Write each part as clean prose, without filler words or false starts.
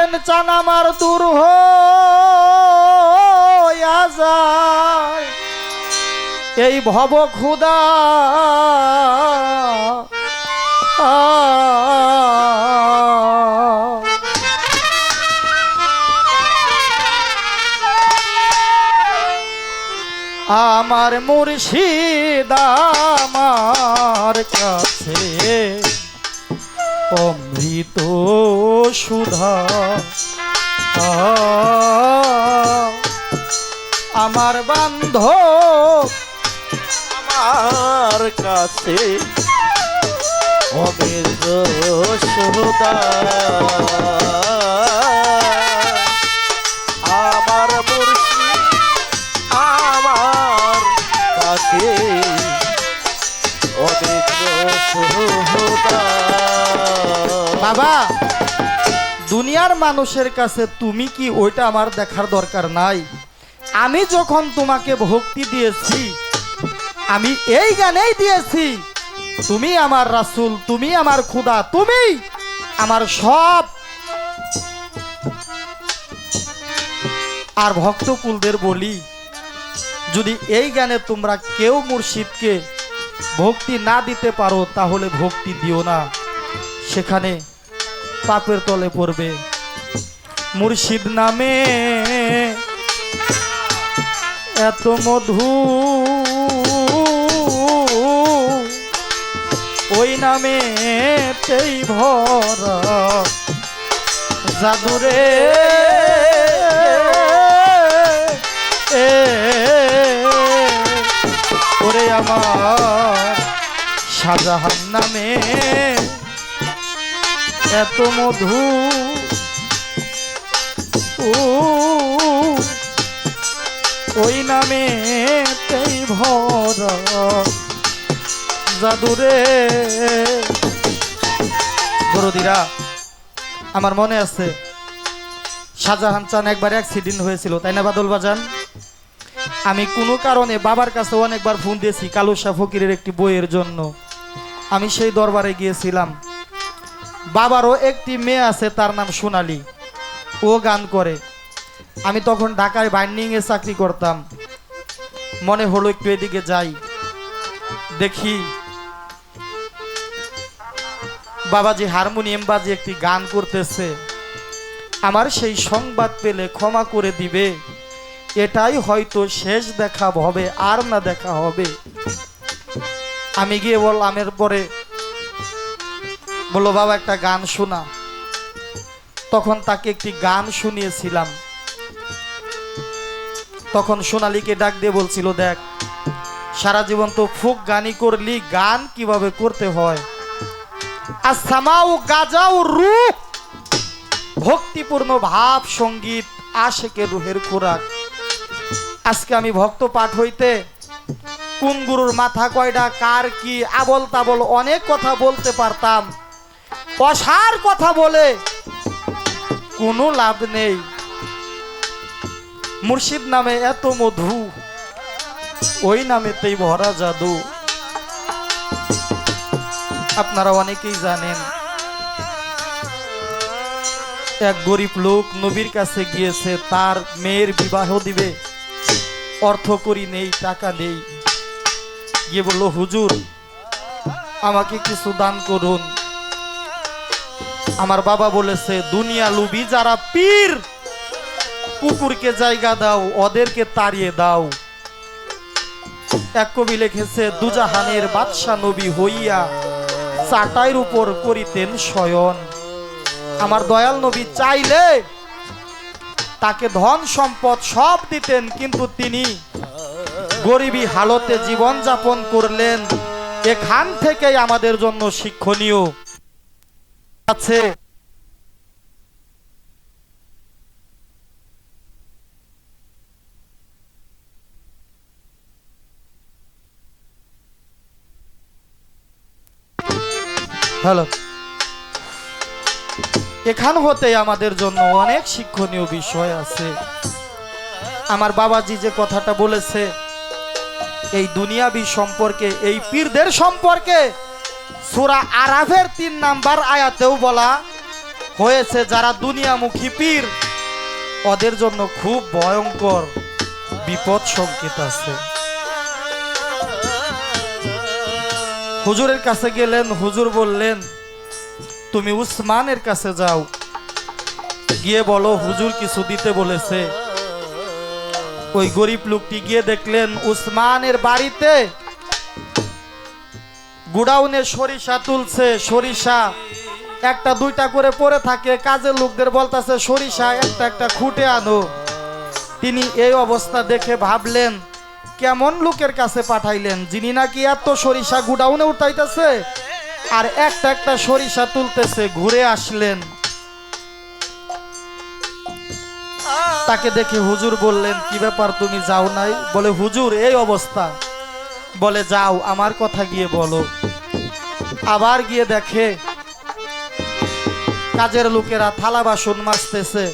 দিবেন চান আমার দূর হইয়া যায় এই ভব ক্ষুধা আমার মুর্শিদ আমার কাছে অমৃত সুধা আমার বান্ধব আমার কাছে অমৃত সুধা আমার মুর্শিদ আমার কাছে অমৃত সুধা। বাবা দুনিয়ার মানুষের কাছে তুমি কি ওইটা আমার দেখার দরকার নাই। আমি যখন তোমাকে ভক্তি দিয়েছি আমি এই গানেই দিয়েছি তুমি আমার রাসূল, তুমি আমার খোদা, তুমি আমার সব। আর ভক্তকুলদের বলি যদি এই গানে তোমরা কেউ মুর্শিদকে ভক্তি না দিতে পারো তাহলে ভক্তি দিও না, সেখানে পাপের তলে পড়বে। মুর্শিদ নামে এত মধু ওই নামে তেই ভরা জাদুরে ওরে আমার শাহজাহান নামে এত মধু ওই নামে তেই ভরা জাদুরে। দরদিরা আমার মনে আছে শাহজাহান চান একবার অ্যাক্সিডেন্ট হয়েছিল, তাই না বাদল বাজান? আমি কোনো কারণে বাবার কাছে অনেকবার ফোন দিয়েছি কালু শাহ ফকিরের একটি বইয়ের জন্য। আমি সেই দরবারে গিয়েছিলাম। বাবারও একটি মেয়ে আছে তার নাম সোনালী, ও গান করে। আমি তখন ঢাকায় বাইন্ডিংয়ে চাকরি করতাম। মনে হলো একটু এদিকে যাই, দেখি বাবাজি হারমোনিয়াম বাজে একটি গান করতেছে। আমার সেই সংবাদ পেলে ক্ষমা করে দিবে, এটাই হয়তো শেষ দেখা হবে, আর না দেখা হবে। আমি গিয়ে বললাম, এর পরে বললো বাবা একটা গান শোনা। তখন তাকে একটি গান শুনিয়েছিলাম। তখন সোনালীকে ডাক দিয়ে বলছিল, দেখ সারা জীবন তো ফোক গানই করলি, গান কিভাবে করতে হয়। আসামাউ গাজাউ রূহ, ভক্তিপূর্ণ ভাব সঙ্গীত আশেকের রুহের খোরাক। আজকে আমি ভক্ত পাঠ হইতে কোন গুরুর মাথা কয়টা, কার কি আবল তাবল অনেক কথা বলতে পারতাম। অসার কথা বলে কোনো লাভ নেই। মুর্শিদ নামে এত মধু ওই নামেতেই ভরা জাদু। আপনারা অনেকেই জানেন এক গরিব লোক নবীর কাছে গিয়েছে, তার মেয়ের বিবাহ দিবে, অর্থ করি নেই, টাকা নেই। গিয়ে বলল, হুজুর আমাকে কিছু দান করুন। আমার বাবা বলেছে দুনিয়া লুবি যারা পীর, কুকুরকে জায়গা দাও, ওদেরকে তাড়িয়ে দাও। এক কবি লিখেছে, দুজাহানের বাদশা নবী হইয়া চাটাইয়ের উপর করিতেন শয়ন। আমার দয়াল নবী চাইলে তাকে ধন সম্পদ সব দিতেন, কিন্তু তিনি গরিবী হালতে জীবন যাপন করলেন। এখান থেকেই আমাদের জন্য শিক্ষণীয় আছে। হ্যালো, এখান হতে আমাদের জন্য অনেক শিক্ষণীয় বিষয় আছে। আমার বাবাজি যে কথাটা বলেছে এই দুনিয়াবি সম্পর্কে, এই পীরদের সম্পর্কে, সূরা আরাফের 3 নাম্বার আয়াতেও বলা, হয়েছে যারা দুনিয়ামুখী পীর, ওদের জন্য খুব ভয়ঙ্কর বিপদ সংকেত আছে। হুজুরের কাছে গেলেন, হুজুর বললেন তুমি উসমানের কাছে যাও, গিয়ে বলো হুজুর কিছু দিতে বলেছে। ওই গরিব লোকটি গিয়ে দেখলেন উসমানের বাড়িতে গুডাউনে সরিষা তুলছে, সরিষা একটা দুইটা করে পড়ে থাকে, কাজের লোকদের বলতেছে সরিষা একটা একটা খুঁটে আনো। তিনি এই অবস্থা দেখে ভাবলেন কেমন লোকের কাছে পাঠাইলেন, যিনি নাকি এত সরিষা গুডাউনে উঠাইতেছে আর একটা একটা সরিষা তুলতেছে। ঘুরে আসলেন, তাকে দেখে হুজুর বললেন কি ব্যাপার তুমি যাও নাই? বলে হুজুর এই অবস্থা। বলে যাও আমার কথা গিয়ে বলো। আবার গিয়ে দেখে কাজের লোকেরা থালা বাসন মাজতেছে,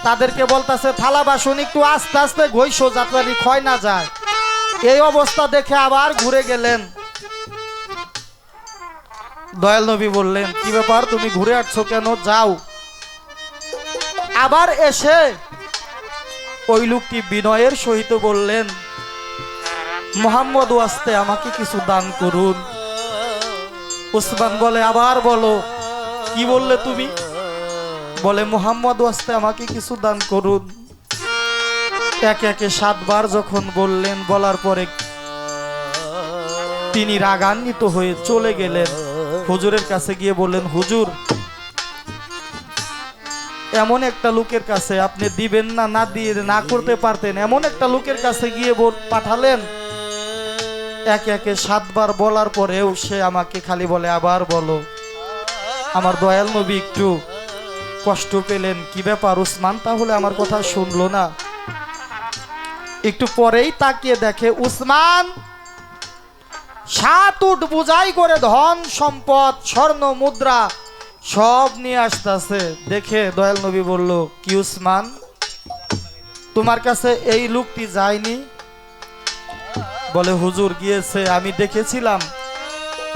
তাদেরকে বলতেছে থালা বাসন একটু আস্তে আস্তে ঘইসো যাতে ক্ষয় না যায়। এই অবস্থা দেখে আবার ঘুরে গেলেন। দয়াল নবী বললেন কি ব্যাপার তুমি ঘুরে আসছো কেন? যাও। আবার এসে ওই লোকটি বিনয়ের সহিত বললেন মোহাম্মদ ওয়াস্তে আমাকে কিছু দান করুন। উসমান বলে আবার বলো কি বললে তুমি? বলে মোহাম্মদ ওয়াস্তে আমাকে কিছু দান করুন। একে একে 7 বার যখন বললেন, বলার পরে তিনি রাগান্বিত হয়ে চলে গেলেন। হুজুরের কাছে গিয়ে বললেন হুজুর এমন একটা লোকের কাছে আপনি দিবেন না, না দিয়ে না করতে পারতেন, এমন একটা লোকের কাছে গিয়ে পাঠালেন। একে একে 7 বার বলার পরেও সে আমাকে খালি বলে আবার বলো। আমার দয়াল নবী একটু কষ্ট পেলেন, কি ব্যাপার উসমান তাহলে আমার কথা শুনলো না। একটু পরেই তাকিয়ে দেখে উসমান 7 উট বোঝাই করে ধন সম্পদ স্বর্ণ মুদ্রা সব নিয়ে আসতেছে। দেখে দয়াল নবী বলল কি উসমান তোমার কাছে এই লোকটি যায়নি? বলে হুজুর গিয়েছে, আমি দেখেছিলাম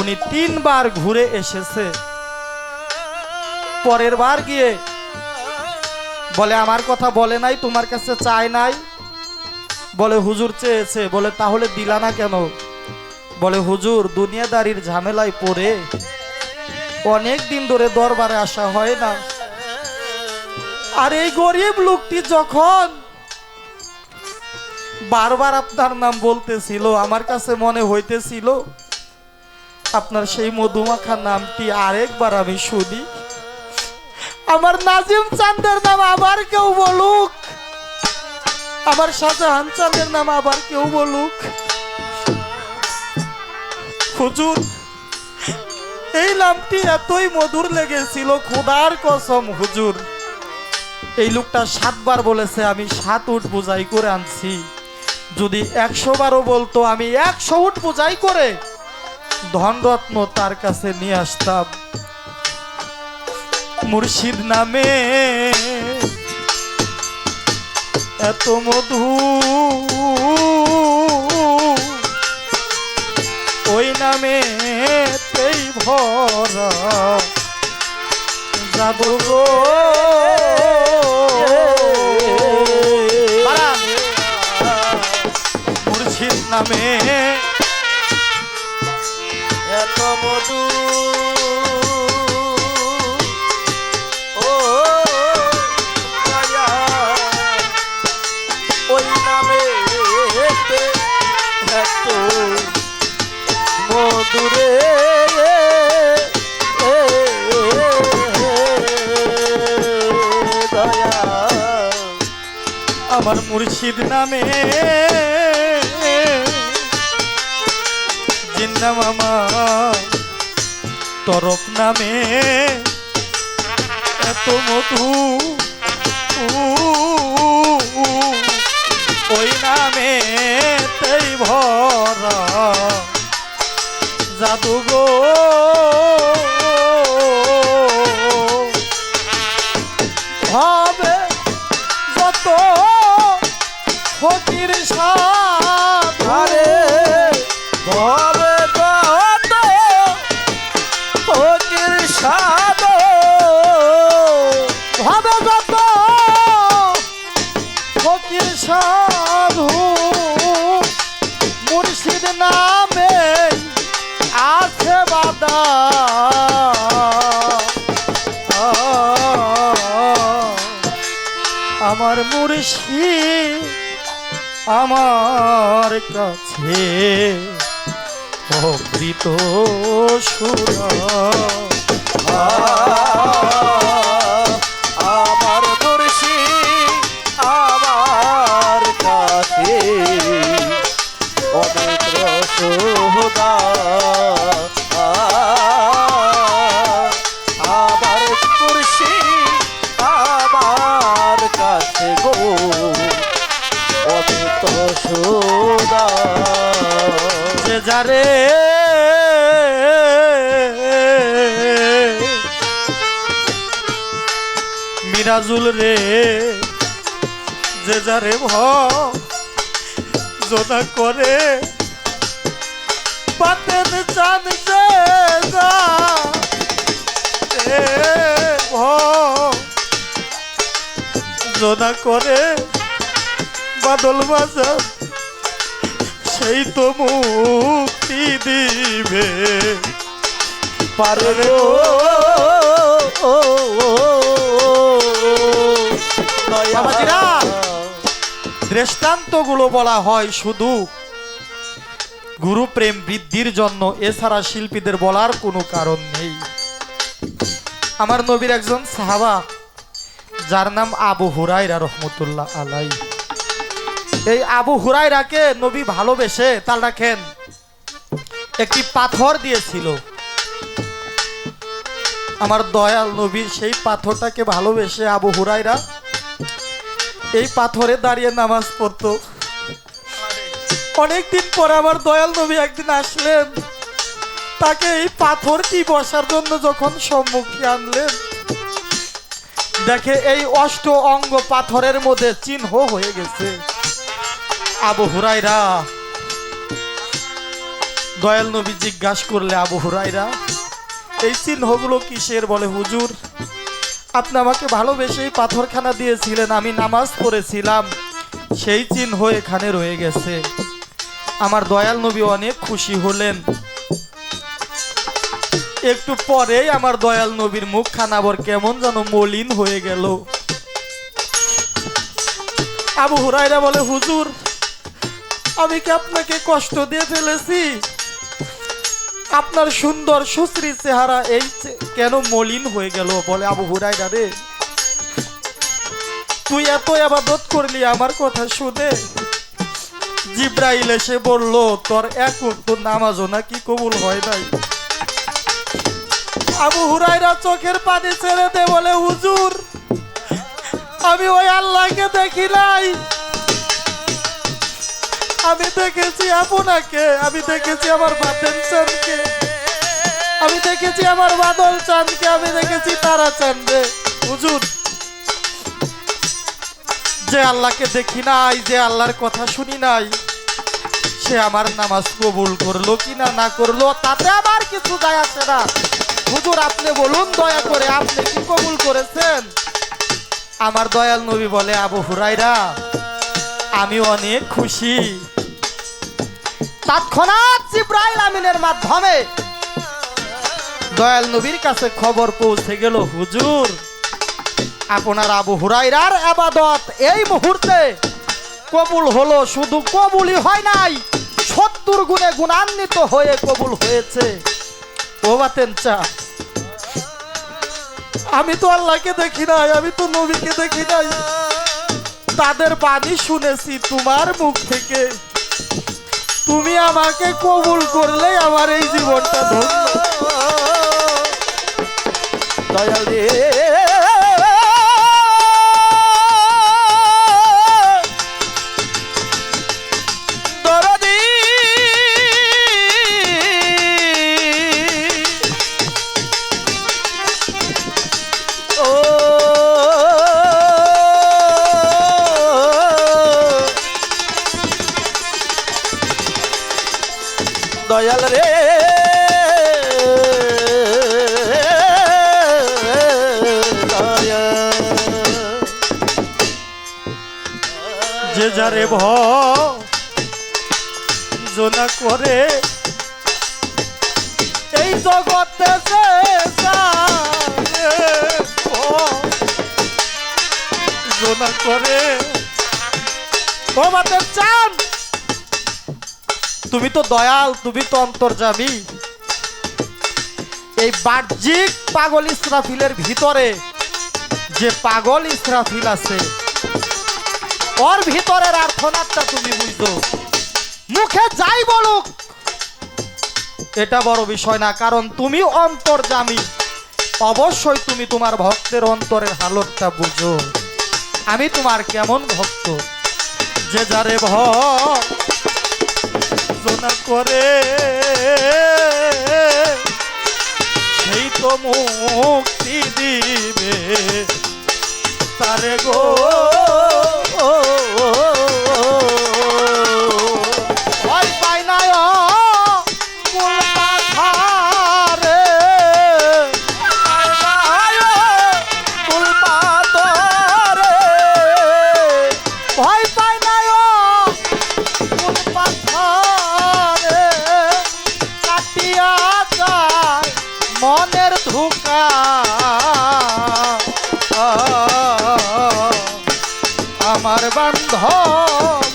উনি 3 বার ঘুরে এসেছে। পরের বার গিয়ে বলে আমার কথা বলে নাই, তোমার কাছে চায় নাই? বলে হুজুর চেয়েছে। বলে তাহলে দিলা না কেন? বলে হুজুর দুনিয়াদারির ঝামেলায় পড়ে অনেক দিন ধরে দরবারে আসা হয় না। আর এই গরিব লোকটি যখন বারবার আপনার নাম বলতেছিল, আমার কাছে মনে হইতেছিল আপনার সেই মধুমাখা নামটি আরেকবার আমি শুনি। আমার নাজিম চাঁদের নাম আবার কেউ বলুক, আমার শাহজাহান চাঁদের নাম আবার কেউ বলুক। হুজুর এই নামটি এতই মধুর লেগেছিল, খোদার কসম হুজুর এই লোকটা 7 বার বলেছে, আমি 7 উট বোঝাই করে আনছি। যদি 100 বারও বলতো আমি 100 উট বোঝাই করে ধনরত্ন তার কাছে নিয়ে আসতাম। মুর্শিদ নামে এত মধু, ওই নামে তেই ভরা জাদু গো। মুর্শিদ নামে এত মধু, ও মায়া, ওই নামে এত মধুরে দয়া। আমার মুর্শিদ নামে জিন্দা মামা তরফ নামে এত মধু, ওই নামে তেই ভরা জাদু গো। হবে যত ফকির সাধে, ভবে কত ফকির সাধ আমার মুর্শিদ আমার কাছে অমৃত সুরা আমার মুর্শিদ আমার কাছে অনেক রসদা আমার মুর্শিদ আমার কাছে গো অনেক রসদা যে যারে মিরাজুল রে যে যারে ভজনা করে পাতেন চান যে যা ভজনা করে বাদল বাজার সেই তো মুক্তি দিবে পারে গো বাবাজিরা, দৃষ্টান্তগুলো বলা হয় শুধু গুরু প্রেম বৃদ্ধির জন্য, এছাড়া শিল্পীদের বলার কোনো কারণ নেই। আমার নবীর একজন সাহাবা যার নাম আবু হুরায়রা রহমতুল্লাহ আলাই, এই আবু হুরায়রাকে নবী ভালোবেসে তার রাখেন একটি পাথর দিয়েছিল। আমার দয়াল নবী সেই পাথরটাকে ভালোবেসে আবু হুরায়রা এই পাথরে দাঁড়িয়ে নামাজ পড়তো। অনেকদিন পরে আমার দয়াল নবী একদিন আসলেন, তাকে এই পাথরটি বসার জন্য যখন সম্মুখে আনলেন, দেখে এই অষ্ট অঙ্গ পাথরের মধ্যে চিহ্ন হয়ে গেছে। আবু হুরায়রা, দয়াল নবী জিজ্ঞাসা করলে, আবু হুরায়রা এই চিহ্নগুলো কিসের? বলে, হুজুর আপনি আমাকে ভালোবেসে এই পাথরখানা দিয়েছিলেন, আমি নামাজ পড়েছিলাম, সেই চিহ্ন এখানে রয়ে গেছে। আমার দয়াল নবী অনেক খুশি হলেন। একটু পরেই আমার দয়াল নবীর মুখখানা আবার কেমন যেন মলিন হয়ে গেল। আবু হুরায়রা বলে, হুজুর আমি কি আপনাকে কষ্ট দিয়ে ফেলেছি? আপনার সুন্দর সুশ্রী চেহারা এই কেন মলিন হয়ে গেল? বলে, আবু হুরায়রা রে, তুই এত ইবাদত করলি আমার কথা শুনে, জিব্রাইল এসে বলল তোর এক ওয়াক্ত নামাজও নাকি কবুল হয় নাই। আবু হুরায়রা চোখের পানি ছেড়ে দে, বলে, হুজুর আমি ওই আল্লাহকে দেখি নাই, আমি দেখেছি আপনাকে, আমি দেখেছি আমার বাতেন চাঁদকে, আমি দেখেছি আমার বাদল চাঁদকে, আমি দেখেছি তারা চাঁদে। হুজুর যে আল্লাহকে দেখি নাই, যে আল্লাহর কথা শুনি নাই, সে আমার নামাজ কবুল করলো কিনা না করলো তাতে আমার কিছু যায় আসে না। হুজুর আপনি বলুন দয়া করে, আপনি কি কবুল করেছেন? আমার দয়াল নবী বলে, আবু হুরায়রা আমি অনেক খুশি। তৎক্ষণাৎ জিবরাইল আমিনের মাধ্যমে দয়াল নবীর কাছে খবর পৌঁছে গেল, হুজুর আপনার আবু হুরায়রার ইবাদত এই মুহূর্তে কবুল হলো। শুধু কবুলই হয় নাই, 70 গুণে গুণান্বিত হয়ে কবুল হয়েছে। ও বাতেন চা, আমি তো আল্লাহকে দেখি নাই, আমি তো নবীকে দেখি নাই, তাদের বাণী শুনেছি তোমার মুখ থেকে। তুমি আমাকে কবুল করলে আমার এই জীবনটা ধন্য। দয়াল রে দরদি ও দয়াল রে যে যারে ভজনা করে এই জগতে ভজনা করে ও মাতের চান, তুমি তো দয়াল, তুমি তো অন্তর্যামী। এই বাহ্যিক পাগল ইসরাফিলের ভিতরে যে পাগল ইসরাফিল আছে, ওর ভিতরের আর্থনাদটা তুমি বুঝতো। মুখে যাই বলুক এটা বড় বিষয় না, কারণ তুমি অন্তর্যামী, অবশ্যই তুমি তোমার ভক্তের অন্তরের হালতটা বুঝো। আমি তোমার কেমন ভক্ত, যে যারে ভজনা করে সেই তো মুক্তি দিবে তারে গো। ভয় পাই না মূল পাথারে, কুল পাতরে ভয় পাই না মূল পাথারে, কাটিয়া যায় মনের ধোঁকা। আমার বান্ধব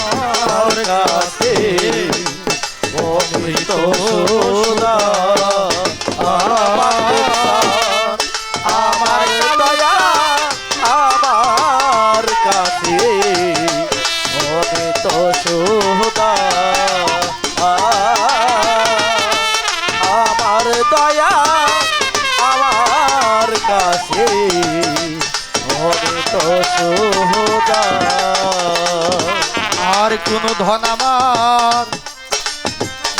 আমার কাছে অমৃত সুধা, আমার দয়া আমার কাছে অমৃত সুধা, আমার দয়া আমার কাছে অমৃত সুধা। আর কোন ধন আমার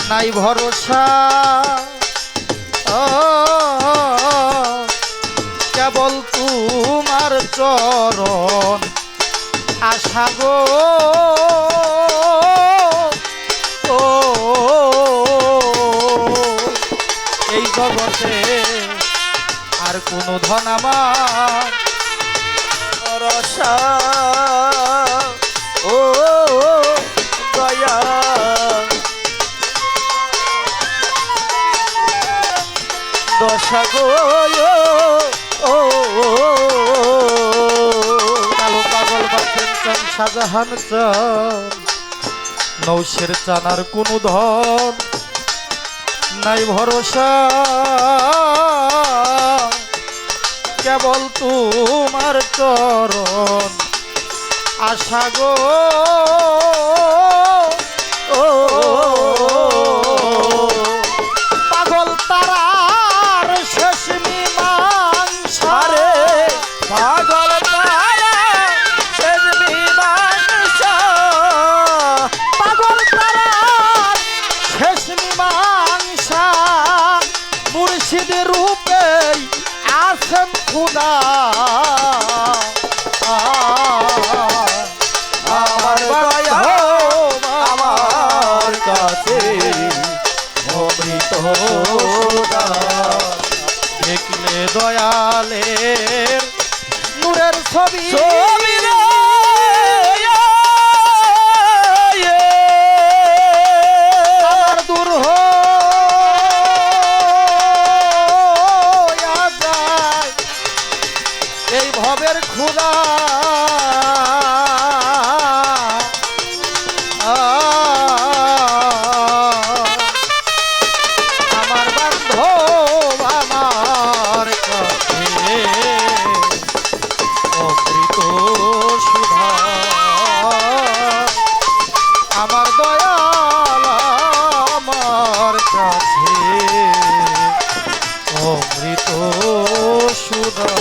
নাই ভরসা, কেবল তোমার চরণ আশা গো। এই জগতে আর কোন ধন আমার রসা ও দয়া দশা গো ও কালো পাগল বাচ্চেন চান শাহজাহান চান, নৌশের চান আর কোনো ধন নাই ভরসা, কেবল তোমার চরণ আশা গো। ও পাগল তারার শেষ মীমাংসা আরে পাগল তারা শেষ মীমাংসা, পাগল তারার শেষ মীমাংসা, মুর্শিদ রূপে আছেন খুদা। আমার দয়া আমার কাছে অমৃত সুধা। দেখলে দয়ালের নূরের ছবি ছবি রে আমার দূর হইয়া যায় এই ভবের ক্ষুধা। আমার বান্ধব আমার কাছে অমৃত সুধা, আমার দয়াল আমার কাছে অমৃত সুধা।